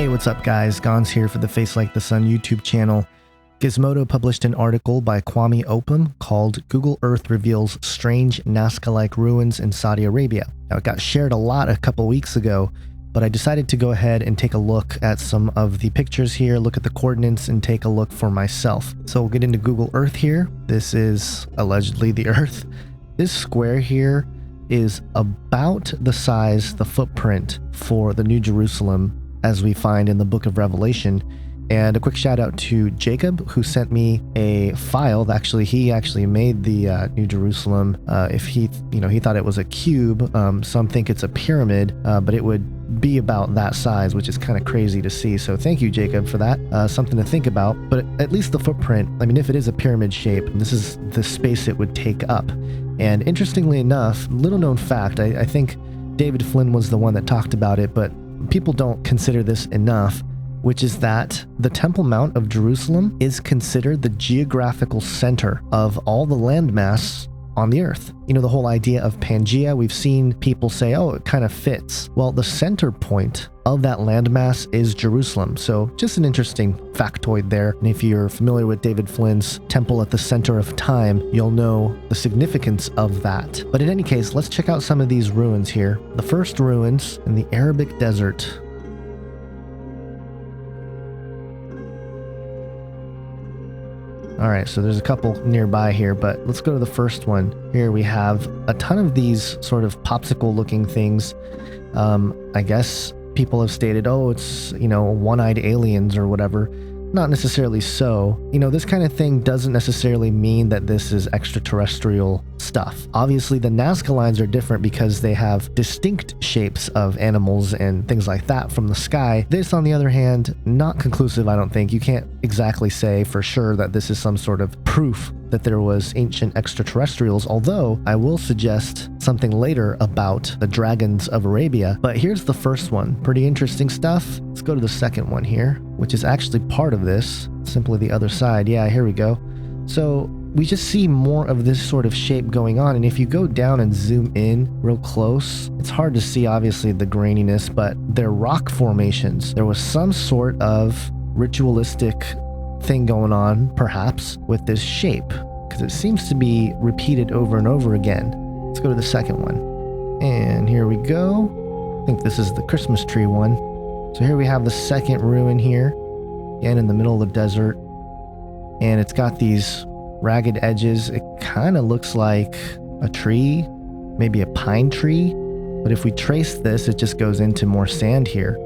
Hey, what's up guys? Gons here for the Face Like the Sun YouTube channel. Gizmodo published an article by Kwame Opum called Google Earth Reveals Strange Nazca-like Ruins in Saudi Arabia. Now, it got shared a lot a couple weeks ago, but I decided to go ahead and take a look at some of the pictures here, look at the coordinates, and take a look for myself. So we'll get into Google Earth here. This is allegedly the Earth. This square here is about the size, the footprint for the New Jerusalem as we find in the book of Revelation. And a quick shout out to Jacob, who sent me a file. He actually made the New Jerusalem. If he thought it was a cube, some think it's a pyramid, but it would be about that size, which is kind of crazy to see. So thank you, Jacob, for that. Something to think about. But at least the footprint, I mean, if it is a pyramid shape, this is the space it would take up. And interestingly enough, little known fact, I think David Flynn was the one that talked about it, but people don't consider this enough, which is that the Temple Mount of Jerusalem is considered the geographical center of all the landmass on the earth. You know, the whole idea of Pangea, we've seen people say, oh, it kind of fits. Well, the center point of that landmass is Jerusalem. So just an interesting factoid there. And if you're familiar with David Flynn's Temple at the Center of Time, you'll know the significance of that. But in any case, let's check out some of these ruins here. The first ruins in the Arabic desert. All right, so there's a couple nearby here, but let's go to the first one. Here we have a ton of these sort of popsicle looking things. I guess people have stated, oh, it's, one-eyed aliens or whatever. Not necessarily so. This kind of thing doesn't necessarily mean that this is extraterrestrial stuff. Obviously, the Nazca lines are different because they have distinct shapes of animals and things like that from the sky. This, on the other hand, not conclusive, I don't think. You can't exactly say for sure that this is some sort of proof that there was ancient extraterrestrials, although I will suggest something later about the dragons of Arabia. But here's the first one. Pretty interesting stuff. Let's go to the second one here, which is actually part of this, simply the other side. Yeah, here we go. So we just see more of this sort of shape going on, and if you go down and zoom in real close, it's hard to see obviously the graininess, but they're rock formations. There was some sort of ritualistic thing going on, perhaps, with this shape, because it seems to be repeated over and over again. Let's go to the second one. And here we go. I think this is the Christmas tree one. So here we have the second ruin here, again in the middle of the desert. And it's got these ragged edges. It kind of looks like a tree, maybe a pine tree. But if we trace this, it just goes into more sand here.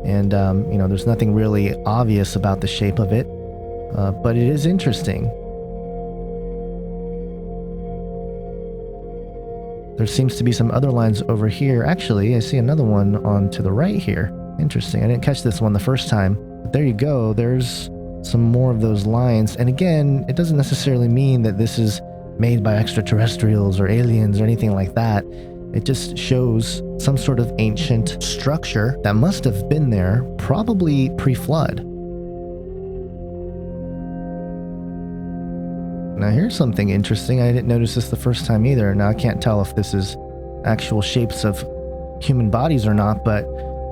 And, there's nothing really obvious about the shape of it. But it is interesting. There seems to be some other lines over here. Actually, I see another one on to the right here. Interesting. I didn't catch this one the first time. But there you go. There's some more of those lines. And again, it doesn't necessarily mean that this is made by extraterrestrials or aliens or anything like that. It just shows some sort of ancient structure that must have been there, probably pre-flood. Now here's something interesting. I didn't notice this the first time either. Now I can't tell if this is actual shapes of human bodies or not, but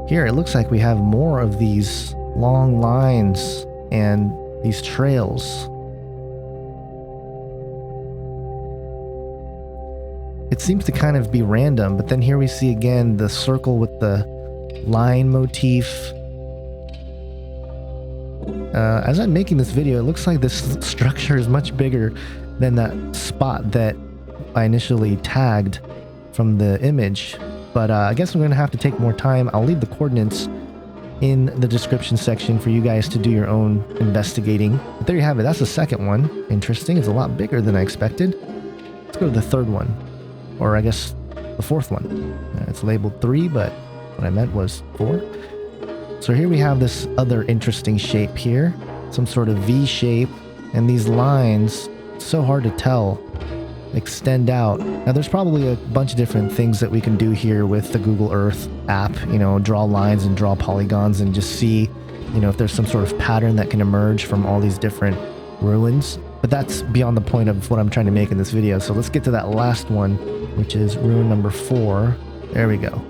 here it looks like we have more of these long lines and these trails. It seems to kind of be random, but then here we see again the circle with the line motif. As I'm making this video, it looks like this structure is much bigger than that spot that I initially tagged from the image. But I guess I'm going to have to take more time. I'll leave the coordinates in the description section for you guys to do your own investigating. But there you have it. That's the second one. Interesting. It's a lot bigger than I expected. Let's go to the third one. Or I guess the fourth one. It's labeled 3, but what I meant was 4. So here we have this other interesting shape here, some sort of V shape, and these lines, so hard to tell, extend out. Now there's probably a bunch of different things that we can do here with the Google Earth app, draw lines and draw polygons and just see, if there's some sort of pattern that can emerge from all these different ruins. But that's beyond the point of what I'm trying to make in this video. So let's get to that last one, which is ruin number 4. There we go.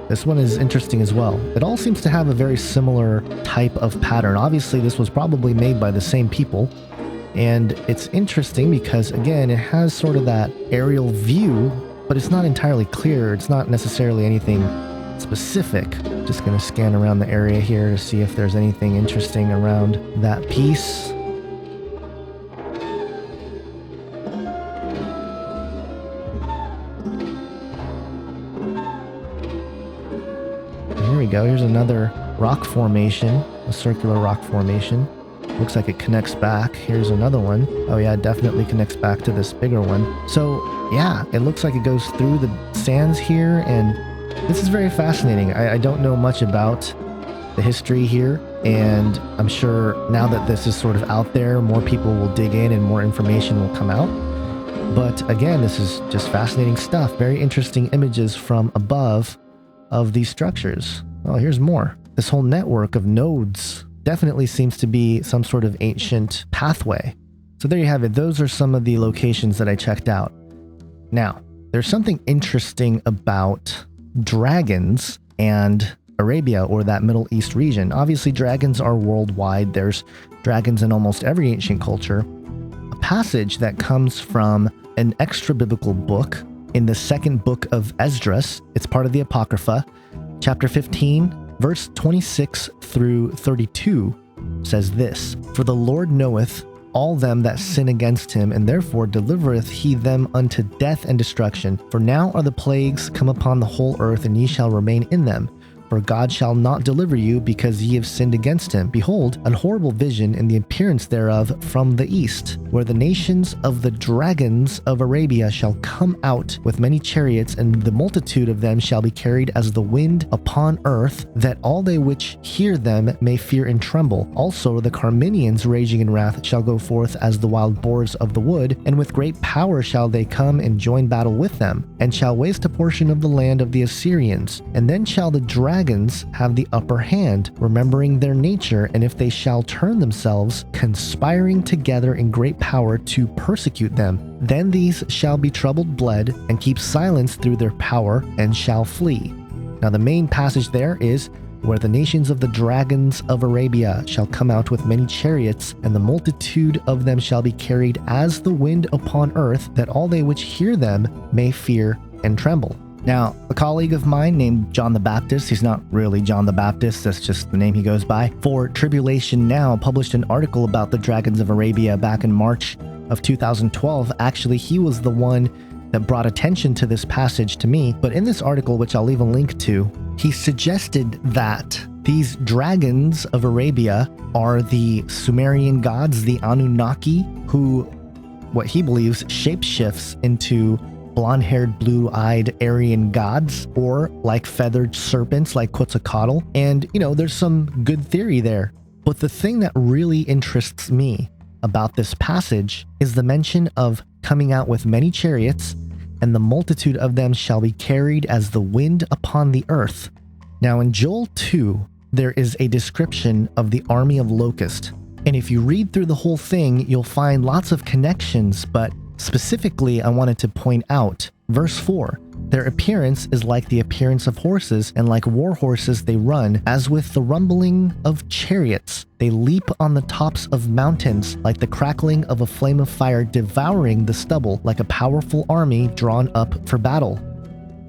This one is interesting as well. It all seems to have a very similar type of pattern. Obviously, this was probably made by the same people. And it's interesting because, again, it has sort of that aerial view, but it's not entirely clear. It's not necessarily anything specific. Just going to scan around the area here to see if there's anything interesting around that piece. Here we go. Here's another rock formation, a circular rock formation. Looks like it connects back. Here's another one. Oh yeah, it definitely connects back to this bigger one. So yeah, it looks like it goes through the sands here, and this is very fascinating. I don't know much about the history here, and I'm sure now that this is sort of out there, more people will dig in and more information will come out. But again, this is just fascinating stuff. Very interesting images from above of these structures. Oh, here's more. This whole network of nodes definitely seems to be some sort of ancient pathway. So there you have it. Those are some of the locations that I checked out. Now, there's something interesting about dragons and Arabia, or that Middle East region. Obviously, dragons are worldwide. There's dragons in almost every ancient culture. A passage that comes from an extra-biblical book in the second book of Esdras. It's part of the Apocrypha. Chapter 15, verse 26 through 32 says this: "For the Lord knoweth all them that sin against him, and therefore delivereth he them unto death and destruction. For now are the plagues come upon the whole earth, and ye shall remain in them. For God shall not deliver you, because ye have sinned against him. Behold, an horrible vision in the appearance thereof from the east, where the nations of the dragons of Arabia shall come out with many chariots, and the multitude of them shall be carried as the wind upon earth, that all they which hear them may fear and tremble. Also the Carminians raging in wrath shall go forth as the wild boars of the wood, and with great power shall they come and join battle with them, and shall waste a portion of the land of the Assyrians. And then shall the dragons have the upper hand, remembering their nature, and if they shall turn themselves, conspiring together in great power to persecute them, then these shall be troubled blood, and keep silence through their power, and shall flee." Now the main passage there is, "Where the nations of the dragons of Arabia shall come out with many chariots, and the multitude of them shall be carried as the wind upon earth, that all they which hear them may fear and tremble." Now, a colleague of mine named John the Baptist, he's not really John the Baptist, that's just the name he goes by, for Tribulation Now published an article about the dragons of Arabia back in March of 2012. Actually, he was the one that brought attention to this passage to me. But in this article, which I'll leave a link to, he suggested that these dragons of Arabia are the Sumerian gods, the Anunnaki, who, what he believes, shapeshifts into blonde-haired, blue-eyed Aryan gods, or like feathered serpents like Quetzalcoatl. And, you know, there's some good theory there. But the thing that really interests me about this passage is the mention of coming out with many chariots, and the multitude of them shall be carried as the wind upon the earth. Now in Joel 2, there is a description of the army of Locust. And if you read through the whole thing, you'll find lots of connections, but specifically, I wanted to point out verse 4. "Their appearance is like the appearance of horses, and like war horses they run, as with the rumbling of chariots. They leap on the tops of mountains, like the crackling of a flame of fire devouring the stubble, like a powerful army drawn up for battle."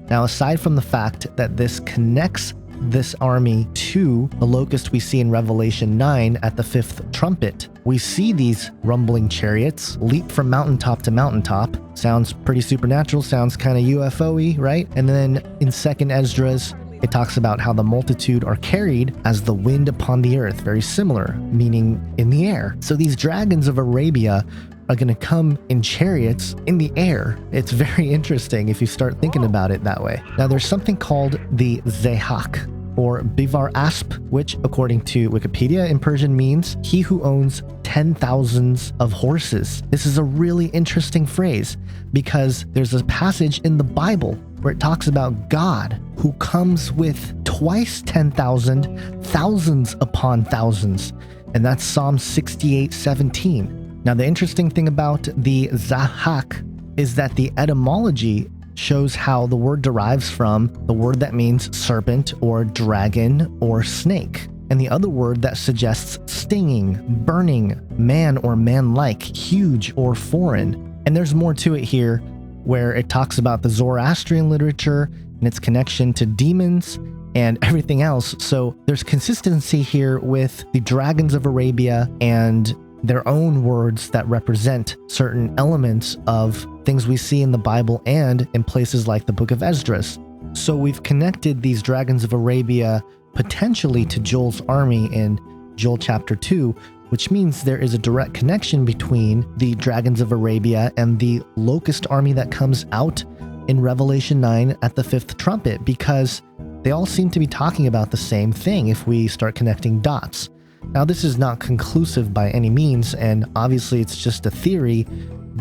Now, aside from the fact that this connects this army to the locust we see in Revelation 9 at the fifth trumpet, we see these rumbling chariots leap from mountaintop to mountaintop. Sounds pretty supernatural, sounds kind of UFO-y, right? And then in 2nd Esdras, it talks about how the multitude are carried as the wind upon the earth. Very similar, meaning in the air. So these dragons of Arabia are going to come in chariots in the air. It's very interesting if you start thinking about it that way. Now there's something called the Zahhak, or Bivar Asp, which according to Wikipedia in Persian means he who owns 10,000s of horses. This is a really interesting phrase because there's a passage in the Bible where it talks about God who comes with twice 10,000, thousands upon thousands. And that's Psalm 68:17. Now, the interesting thing about the Zahhak is that the etymology shows how the word derives from the word that means serpent or dragon or snake, and the other word that suggests stinging, burning, man or man-like, huge or foreign. And there's more to it here, where it talks about the Zoroastrian literature and its connection to demons and everything else. So there's consistency here with the dragons of Arabia and their own words that represent certain elements of things we see in the Bible and in places like the book of Esdras. So we've connected these dragons of Arabia potentially to Joel's army in Joel chapter 2, which means there is a direct connection between the dragons of Arabia and the Locust army that comes out in Revelation 9 at the fifth trumpet, because they all seem to be talking about the same thing if we start connecting dots. Now, this is not conclusive by any means, and obviously it's just a theory,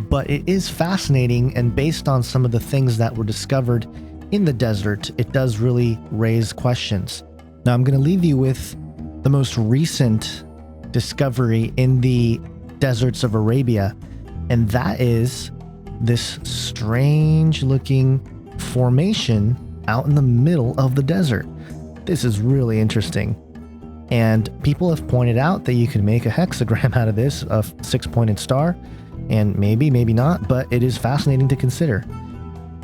but it is fascinating, and based on some of the things that were discovered in the desert, it does really raise questions. Now, I'm going to leave you with the most recent discovery in the deserts of Arabia, and that is this strange looking formation out in the middle of the desert. This is really interesting. And people have pointed out that you can make a hexagram out of this, a six-pointed star, and maybe not, but it is fascinating to consider.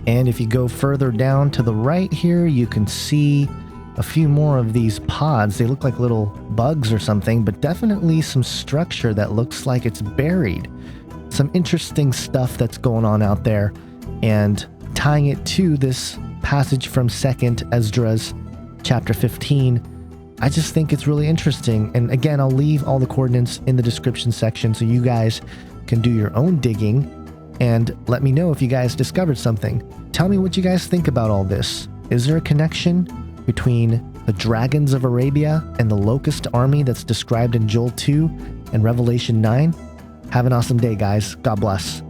And if you go further down to the right here, you can see a few more of these pods. They look like little bugs or something, but definitely some structure that looks like it's buried. Some interesting stuff that's going on out there, and tying it to this passage from 2nd Esdras chapter 15, I just think it's really interesting. And again, I'll leave all the coordinates in the description section so you guys can do your own digging and let me know if you guys discovered something. Tell me what you guys think about all this. Is there a connection between the dragons of Arabia and the Locust army that's described in Joel 2 and Revelation 9? Have an awesome day, guys. God bless.